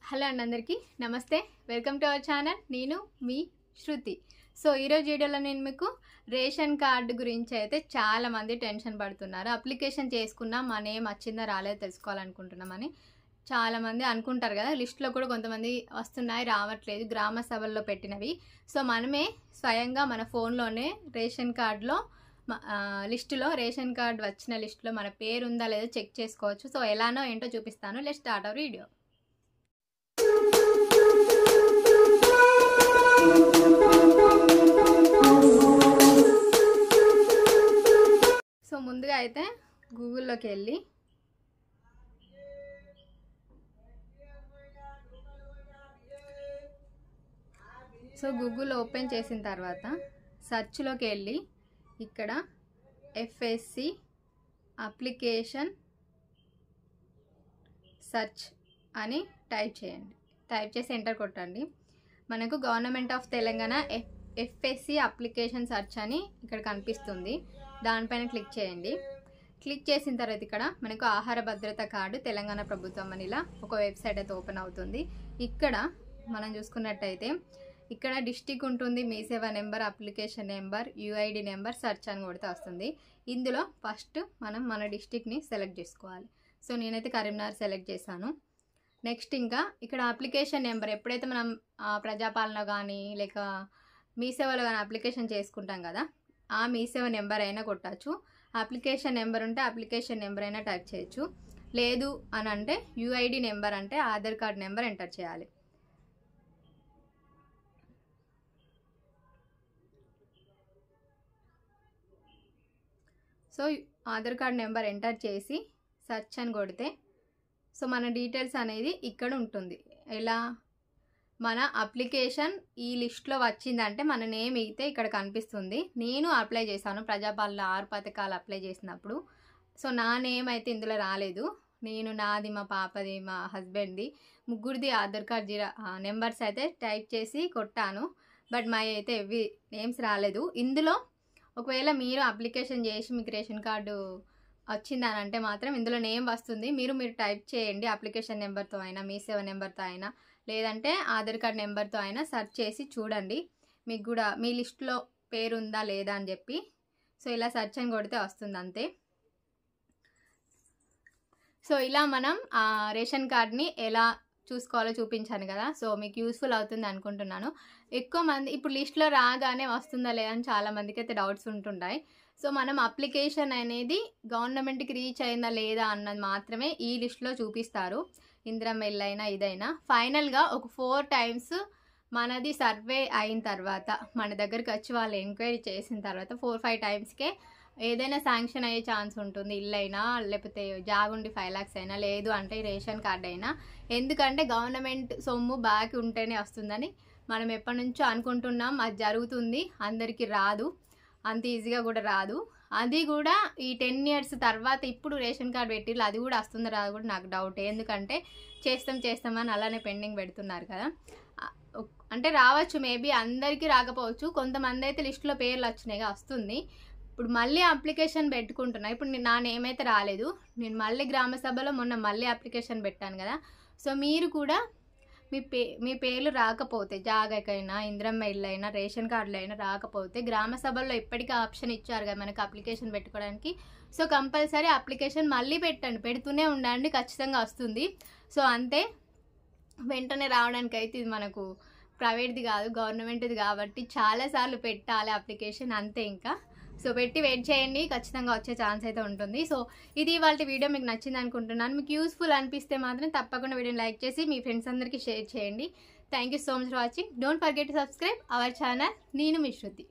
Hello అండి, అందరికీ నమస్తే. Welcome to our channel. నేను మీ శృతి. సో ఈరోజు వీడియోలో నేను మీకు రేషన్ కార్డు గురించి అయితే చాలామంది టెన్షన్ పడుతున్నారు. అప్లికేషన్ చేసుకున్నా మన నేమ్ వచ్చిందా రాలేదో తెలుసుకోవాలనుకుంటున్నామని చాలామంది అనుకుంటారు కదా. లిస్ట్లో కూడా కొంతమంది వస్తున్నాయి, రావట్లేదు, గ్రామ సభల్లో పెట్టినవి. సో మనమే స్వయంగా మన ఫోన్లోనే రేషన్ కార్డులో లిస్టులో రేషన్ కార్డు వచ్చిన లిస్టులో మన పేరు ఉందా లేదో చెక్ చేసుకోవచ్చు. సో ఎలానో ఏంటో చూపిస్తాను. Let's start our video. So ముందుగా అయితే గూగుల్లోకి వెళ్ళి గూగుల్ ఓపెన్ చేసిన తర్వాత సెర్చ్లోకి వెళ్ళి ఇక్కడ ఎఫ్ఎస్సి అప్లికేషన్ సెర్చ్ అని టైప్ చేయండి. టైప్ చేసి ఎంటర్ కొట్టండి. మనకు government of Telangana FSC application search అని ఇక్కడ కనిపిస్తుంది. దానిపైన క్లిక్ చేయండి. క్లిక్ చేసిన తర్వాత ఇక్కడ మనకు ఆహార భద్రత కార్డు తెలంగాణ ప్రభుత్వం అని ఇలా ఒక వెబ్సైట్ అయితే ఓపెన్ అవుతుంది. ఇక్కడ మనం చూసుకున్నట్టయితే ఇక్కడ డిస్టిక్ ఉంటుంది, మీ సేవా number, application number, UID number, search అని కొడితే వస్తుంది. ఇందులో ఫస్ట్ మనం మన డిస్టిక్ని సెలెక్ట్ చేసుకోవాలి. సో నేనైతే కరీంనగర్ సెలెక్ట్ చేశాను. నెక్స్ట్ ఇంకా ఇక్కడ అప్లికేషన్ నెంబర్, ఎప్పుడైతే మనం ప్రజాపాలన కానీ లేక మీ సేవలో కానీ అప్లికేషన్ చేసుకుంటాం కదా, ఆ మీ సేవ నెంబర్ అయినా కొట్టచ్చు. అప్లికేషన్ నెంబర్ ఉంటే అప్లికేషన్ నెంబర్ అయినా టైప్ చేయొచ్చు. లేదు అని అంటే యూఐడి నెంబర్ అంటే ఆధార్ కార్డ్ నెంబర్ ఎంటర్ చేయాలి. So Aadhaar card number enter చేసి సెర్చ్ అని కొడితే సో మన డీటెయిల్స్ అనేది ఇక్కడ ఉంటుంది. ఎలా మన అప్లికేషన్ ఈ లిస్ట్లో వచ్చిందంటే మన నేమ్ అయితే ఇక్కడ కనిపిస్తుంది. నేను అప్లై చేశాను ప్రజాపాలన 6 పథకాలు అప్లై చేసినప్పుడు. సో నా నేమ్ అయితే ఇందులో రాలేదు. నేను నాది, మా పాపది, మా హస్బెండ్ది, ముగ్గురిది ఆధార్ కార్డ్ నెంబర్స్ అయితే టైప్ చేసి కొట్టాను. బట్ మా అయితే ఎవి నేమ్స్ రాలేదు. ఇందులో ఒకవేళ మీరు అప్లికేషన్ చేసి మీకు రేషన్ కార్డు వచ్చిందని అంటే మాత్రం ఇందులో నేమ్ వస్తుంది. మీరు టైప్ చేయండి. అప్లికేషన్ నెంబర్తో అయినా, మీ సేవ నెంబర్తో అయినా, లేదంటే ఆధార్ కార్డ్ నెంబర్తో అయినా సెర్చ్ చేసి చూడండి మీకు కూడా మీ లిస్ట్లో పేరు ఉందా లేదా అని చెప్పి. సో ఇలా సెర్చ్ అని కొడితే వస్తుంది అంతే. సో ఇలా మనం రేషన్ కార్డ్ని ఎలా చూసుకోవాలో చూపించాను కదా. సో మీకు యూస్ఫుల్ అవుతుంది అనుకుంటున్నాను. ఎక్కువ మంది ఇప్పుడు లిస్ట్లో రాగానే వస్తుందా లేదా అని చాలామందికి అయితే డౌట్స్ ఉంటుంటాయి. సో మనం అప్లికేషన్ అనేది గవర్నమెంట్కి రీచ్ అయిందా లేదా అన్నది మాత్రమే ఈ లిస్ట్లో చూపిస్తారు. ఇందిరమ్మ ఇల్లు అయినా ఇదైనా ఫైనల్గా ఒక 4 times మనది సర్వే అయిన తర్వాత మన దగ్గరికి వచ్చి వాళ్ళు ఎంక్వైరీ చేసిన తర్వాత 4-5 timesకే ఏదైనా శాంక్షన్ అయ్యే ఛాన్స్ ఉంటుంది. ఇల్లు అయినా లేకపోతే జాగుండి 5 lakhs అయినా, లేదు అంటే రేషన్ కార్డ్ అయినా. ఎందుకంటే గవర్నమెంట్ సొమ్ము బాకీ ఉంటేనే వస్తుందని మనం ఎప్పటి నుంచో అనుకుంటున్నాం. అది జరుగుతుంది, అందరికీ రాదు, అంత ఈజీగా కూడా రాదు. అది కూడా ఈ 10 years తర్వాత ఇప్పుడు రేషన్ కార్డ్ పెట్టిళ్ళు, అది కూడా వస్తుందో రాదు కూడా నాకు డౌట్. ఎందుకంటే చేస్తామని అలానే పెండింగ్ పెడుతున్నారు కదా. అంటే రావచ్చు, మేబీ అందరికీ రాకపోవచ్చు. కొంతమంది అయితే లిస్టులో పేర్లు వచ్చినాయిగా వస్తుంది. ఇప్పుడు మళ్ళీ అప్లికేషన్ పెట్టుకుంటున్నా. ఇప్పుడు నా నేమ్ అయితే రాలేదు. నేను మళ్ళీ గ్రామ సభలో మొన్న మళ్ళీ అప్లికేషన్ పెట్టాను కదా. సో మీరు కూడా మీ పేర్లు రాకపోతే, జాగకైనా, ఇందిరమ్మ ఇల్లు అయినా, రేషన్ కార్డులు అయినా రాకపోతే గ్రామ సభల్లో ఇప్పటికీ ఆప్షన్ ఇచ్చారు కదా మనకు అప్లికేషన్ పెట్టుకోవడానికి. సో కంపల్సరీ అప్లికేషన్ మళ్ళీ పెట్టండి, పెడుతూనే ఉండండి, ఖచ్చితంగా వస్తుంది. సో అంతే, వెంటనే రావడానికి అయితే ఇది మనకు ప్రైవేట్ది కాదు, గవర్నమెంట్ది కాబట్టి చాలాసార్లు పెట్టాలి అప్లికేషన్, అంతే. ఇంకా సో పెట్టి వెయిట్ చేయండి, ఖచ్చితంగా వచ్చే ఛాన్స్ అయితే ఉంటుంది. సో ఇది ఇవాళ వీడియో మీకు నచ్చింది అనుకుంటున్నాను. మీకు యూస్ఫుల్ అనిపిస్తే మాత్రం తప్పకుండా వీడియోని లైక్ చేసి మీ ఫ్రెండ్స్ అందరికీ షేర్ చేయండి. Thank you so much for watching. Don't forget to subscribe our channel. నేను మీ శృతి.